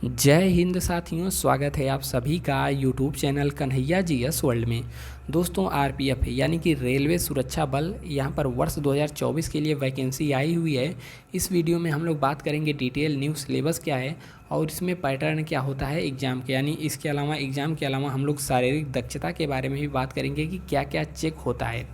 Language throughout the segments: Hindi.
जय हिंद साथियों, स्वागत है आप सभी का YouTube channel Kanhaiya GS world में। दोस्तों, आरपीएफ यानी कि रेलवे सुरक्षा बल, यहाँ पर वर्ष 2024 के लिए वैकेंसी आई हुई है। इस वीडियो में हम लोग बात करेंगे डिटेल न्यू सिलेबस क्या है और इसमें पैटर्न क्या होता है एग्ज़ाम के, यानी इसके अलावा एग्ज़ाम के अलावा हम लोग शारीरिक दक्षता के बारे में भी बात करेंगे कि क्या क्या चेक होता है।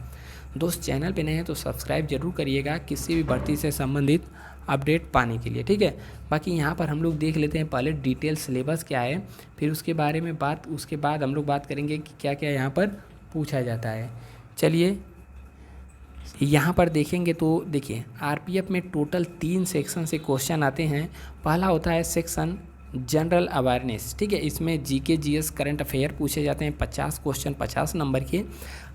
दोस्त, चैनल पे नए हैं तो सब्सक्राइब जरूर करिएगा किसी भी भर्ती से संबंधित अपडेट पाने के लिए, ठीक है। बाकी यहाँ पर हम लोग देख लेते हैं पहले डिटेल सिलेबस क्या है, फिर उसके बारे में उसके बाद हम लोग बात करेंगे कि क्या क्या यहाँ पर पूछा जाता है। चलिए यहाँ पर देखेंगे तो देखिए, आरपीएफ में टोटल 3 सेक्शन से क्वेश्चन आते हैं। पहला होता है सेक्शन जनरल अवेयरनेस, ठीक है। इसमें जीके जीएस करंट अफेयर पूछे जाते हैं 50 क्वेश्चन 50 नंबर के।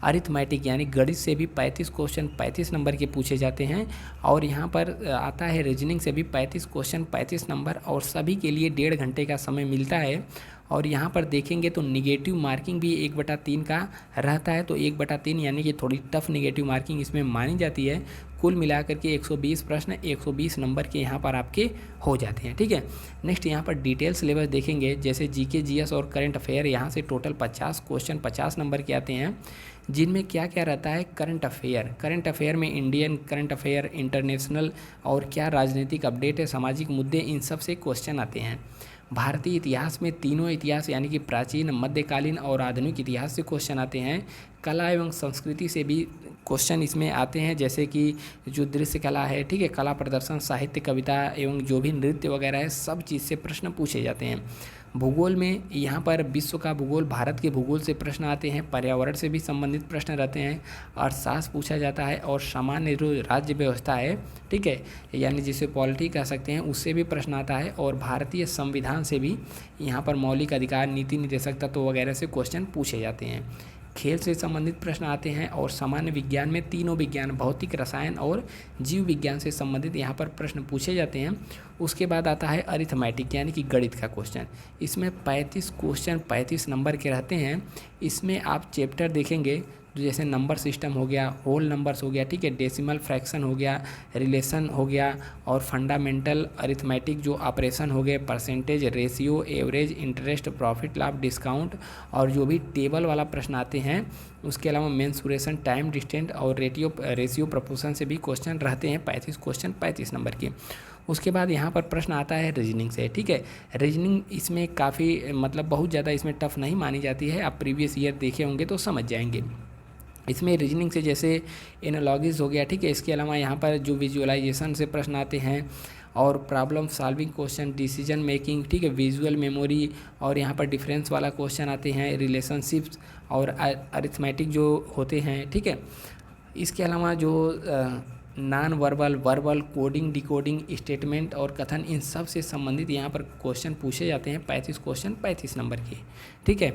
अरिथमेटिक यानी गणित से भी 35 क्वेश्चन 35 नंबर के पूछे जाते हैं। और यहाँ पर आता है रीजनिंग से भी 35 क्वेश्चन 35 नंबर, और सभी के लिए 1.5 घंटे का समय मिलता है। और यहाँ पर देखेंगे तो निगेटिव मार्किंग भी 1/3 का रहता है, तो 1/3 यानी कि थोड़ी टफ निगेटिव मार्किंग इसमें मानी जाती है। कुल मिलाकर के 120 प्रश्न 120 नंबर के यहाँ पर आपके हो जाते हैं, ठीक है। नेक्स्ट यहाँ पर डिटेल सिलेबस देखेंगे, जैसे जीके जीएस और करंट अफेयर, यहाँ से टोटल 50 क्वेश्चन 50 नंबर के आते हैं, जिनमें क्या क्या रहता है। करंट अफेयर में इंडियन करंट अफेयर, इंटरनेशनल और क्या राजनीतिक अपडेट है, सामाजिक मुद्दे, इन सब से क्वेश्चन आते हैं। भारतीय इतिहास में तीनों इतिहास यानी कि प्राचीन, मध्यकालीन और आधुनिक इतिहास से क्वेश्चन आते हैं। कला एवं संस्कृति से भी क्वेश्चन इसमें आते हैं, जैसे कि जो दृश्य कला है, ठीक है, कला प्रदर्शन, साहित्य, कविता एवं जो भी नृत्य वगैरह है, सब चीज़ से प्रश्न पूछे जाते हैं। भूगोल में यहाँ पर विश्व का भूगोल, भारत के भूगोल से प्रश्न आते हैं। पर्यावरण से भी संबंधित प्रश्न रहते हैं। अर्थशास्त्र पूछा जाता है, और सामान्य जो राज्य व्यवस्था है, ठीक है, यानी जिसे पॉलिटी कह सकते हैं, उससे भी प्रश्न आता है। और भारतीय संविधान से भी यहाँ पर मौलिक अधिकार, नीति निर्देशक तत्व वगैरह से क्वेश्चन पूछे जाते हैं। खेल से संबंधित प्रश्न आते हैं। और सामान्य विज्ञान में तीनों विज्ञान, भौतिक, रसायन और जीव विज्ञान से संबंधित यहाँ पर प्रश्न पूछे जाते हैं। उसके बाद आता है अरिथमेटिक यानी कि गणित का क्वेश्चन। इसमें 35 क्वेश्चन 35 नंबर के रहते हैं। इसमें आप चैप्टर देखेंगे तो जैसे नंबर सिस्टम हो गया, होल नंबर्स हो गया, ठीक है, डेसिमल फ्रैक्शन हो गया, रिलेशन हो गया, और फंडामेंटल अरिथमेटिक जो ऑपरेशन हो गए, percentage, ratio, average, interest, profit, लाभ, डिस्काउंट, और जो भी टेबल वाला प्रश्न आते हैं। उसके अलावा मेंसुरेशन, टाइम, डिस्टेंस और रेशियो प्रपोर्शन से भी क्वेश्चन रहते हैं। 35 क्वेश्चन 35 नंबर के। उसके बाद यहाँ पर प्रश्न आता है रीजनिंग से, ठीक है। रीजनिंग इसमें काफ़ी मतलब बहुत ज़्यादा इसमें टफ नहीं मानी जाती है। आप प्रीवियस ईयर देखे होंगे तो समझ जाएंगे। इसमें रीजनिंग से जैसे एनालॉजीज हो गया, ठीक है। इसके अलावा यहाँ पर जो विजुअलाइजेशन से प्रश्न आते हैं, और problem solving question, decision making, ठीक है, विजुअल मेमोरी, और यहाँ पर डिफरेंस वाला क्वेश्चन आते हैं, रिलेशनशिप्स और अरिथमेटिक जो होते हैं, ठीक है। इसके अलावा जो non verbal, verbal, coding, decoding, statement और कथन, इन सब से संबंधित यहाँ पर क्वेश्चन पूछे जाते हैं। 35 क्वेश्चन 35 नंबर के, ठीक है।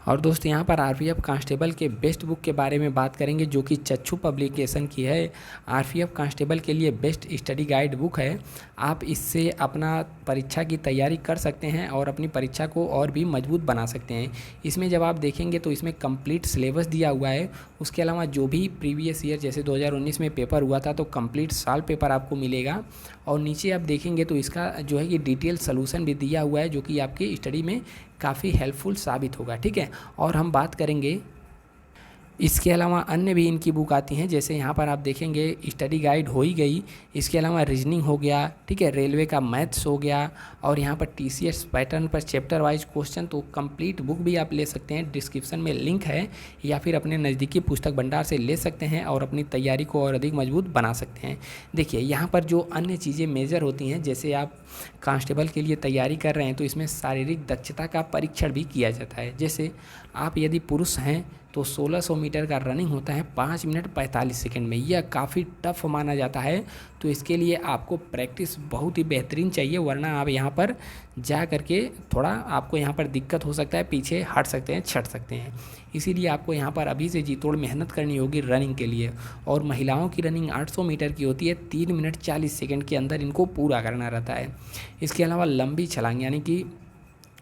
और दोस्त, यहाँ पर आरपीएफ कांस्टेबल के बेस्ट बुक के बारे में बात करेंगे, जो कि चच्चू पब्लिकेशन की है। आरपीएफ कांस्टेबल के लिए बेस्ट स्टडी गाइड बुक है। आप इससे अपना परीक्षा की तैयारी कर सकते हैं और अपनी परीक्षा को और भी मजबूत बना सकते हैं। इसमें जब आप देखेंगे तो इसमें कंप्लीट सिलेबस दिया हुआ है। उसके अलावा जो भी प्रीवियस ईयर जैसे 2019 में पेपर हुआ था, तो कंप्लीट साल पेपर आपको मिलेगा। और नीचे आप देखेंगे तो इसका जो है कि डिटेल सलूशन भी दिया हुआ है, जो कि आपकी स्टडी में काफ़ी हेल्पफुल साबित होगा, ठीक है। और हम बात करेंगे, इसके अलावा अन्य भी इनकी बुक आती हैं, जैसे यहाँ पर आप देखेंगे स्टडी गाइड हो ही गई। इसके अलावा रीजनिंग हो गया, ठीक है, रेलवे का मैथ्स हो गया, और यहाँ पर टीसीएस पैटर्न पर चैप्टर वाइज क्वेश्चन। तो कंप्लीट बुक भी आप ले सकते हैं, डिस्क्रिप्शन में लिंक है, या फिर अपने नज़दीकी पुस्तक भंडार से ले सकते हैं और अपनी तैयारी को और अधिक मजबूत बना सकते हैं। देखिए, यहाँ पर जो अन्य चीज़ें मेजर होती हैं, जैसे आप कांस्टेबल के लिए तैयारी कर रहे हैं तो इसमें शारीरिक दक्षता का परीक्षण भी किया जाता है। जैसे आप यदि पुरुष हैं तो 1600 मीटर का रनिंग होता है 5 मिनट 45 सेकंड में। यह काफ़ी टफ माना जाता है, तो इसके लिए आपको प्रैक्टिस बहुत ही बेहतरीन चाहिए, वरना आप यहाँ पर जा करके थोड़ा आपको यहाँ पर दिक्कत हो सकता है, पीछे हट सकते हैं, छट सकते हैं। इसीलिए आपको यहाँ पर अभी से जी तोड़ मेहनत करनी होगी रनिंग के लिए। और महिलाओं की रनिंग 800 मीटर की होती है, 3 मिनट 40 सेकंड के अंदर इनको पूरा करना रहता है। इसके अलावा लंबी छलांग यानी कि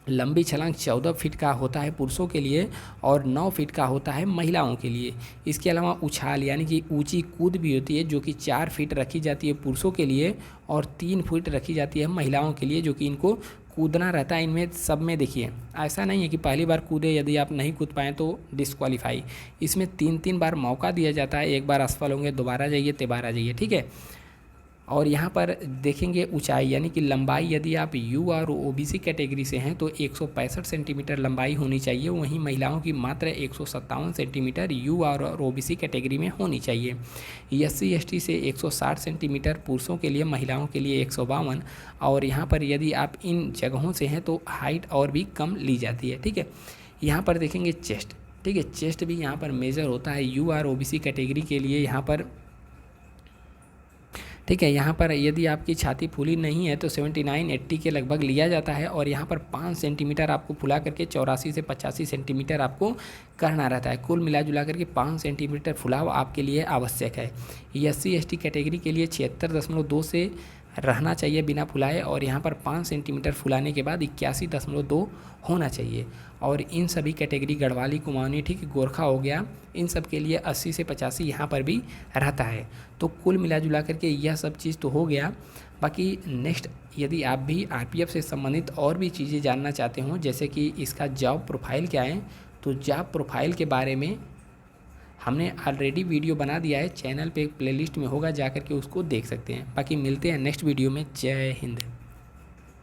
लंबी छलांग 14 फीट का होता है पुरुषों के लिए, और 9 फीट का होता है महिलाओं के लिए। इसके अलावा उछाल यानी कि ऊंची कूद भी होती है, जो कि 4 फीट रखी जाती है पुरुषों के लिए, और 3 फीट रखी जाती है महिलाओं के लिए, जो कि इनको कूदना रहता है इनमें सब में। देखिए ऐसा नहीं है कि पहली बार कूदे, यदि आप नहीं कूद पाएँ तो डिस्क्वालीफाई। इसमें 3 बार मौका दिया जाता है, एक बार असफल होंगे दोबारा जाइए, तिबारा जाइए, ठीक है। और यहाँ पर देखेंगे ऊंचाई यानी कि लंबाई, यदि आप यू और ओबीसी कैटेगरी से हैं तो 165 सेंटीमीटर लंबाई होनी चाहिए, वहीं महिलाओं की मात्र 157 सेंटीमीटर यू और ओबीसी कैटेगरी में होनी चाहिए। एससी एसटी से 160 सेंटीमीटर पुरुषों के लिए, महिलाओं के लिए 152। और यहाँ पर यदि आप इन जगहों से हैं तो हाइट और भी कम ली जाती है, ठीक है। यहाँ पर देखेंगे चेस्ट, ठीक है, चेस्ट भी यहाँ पर मेजर होता है यू और ओबीसी कैटेगरी के लिए यहाँ पर, ठीक है। यहाँ पर यदि आपकी छाती फूली नहीं है तो 79-80 के लगभग लिया जाता है। और यहाँ पर 5 सेंटीमीटर आपको फुला करके 84 से 85 सेंटीमीटर आपको करना रहता है। कुल मिला जुला करके 5 सेंटीमीटर फुलाव आपके लिए आवश्यक है। एससी एसटी कैटेगरी के लिए 76.2 से रहना चाहिए बिना फुलाए, और यहाँ पर 5 सेंटीमीटर फुलाने के बाद 81.2 होना चाहिए। और इन सभी कैटेगरी गढ़वाली, कुमाऊनी, ठीक, गोरखा हो गया, इन सब के लिए 80 से 85 यहाँ पर भी रहता है। तो कुल मिला जुला करके यह सब चीज़ तो हो गया। बाकी नेक्स्ट, यदि आप भी आरपीएफ से संबंधित और भी चीज़ें जानना चाहते हो, जैसे कि इसका जॉब प्रोफाइल क्या है, तो जॉब प्रोफाइल के बारे में हमने ऑलरेडी वीडियो बना दिया है, चैनल पे एक प्लेलिस्ट में होगा, जा कर के उसको देख सकते हैं। बाकी मिलते हैं नेक्स्ट वीडियो में। जय हिंद।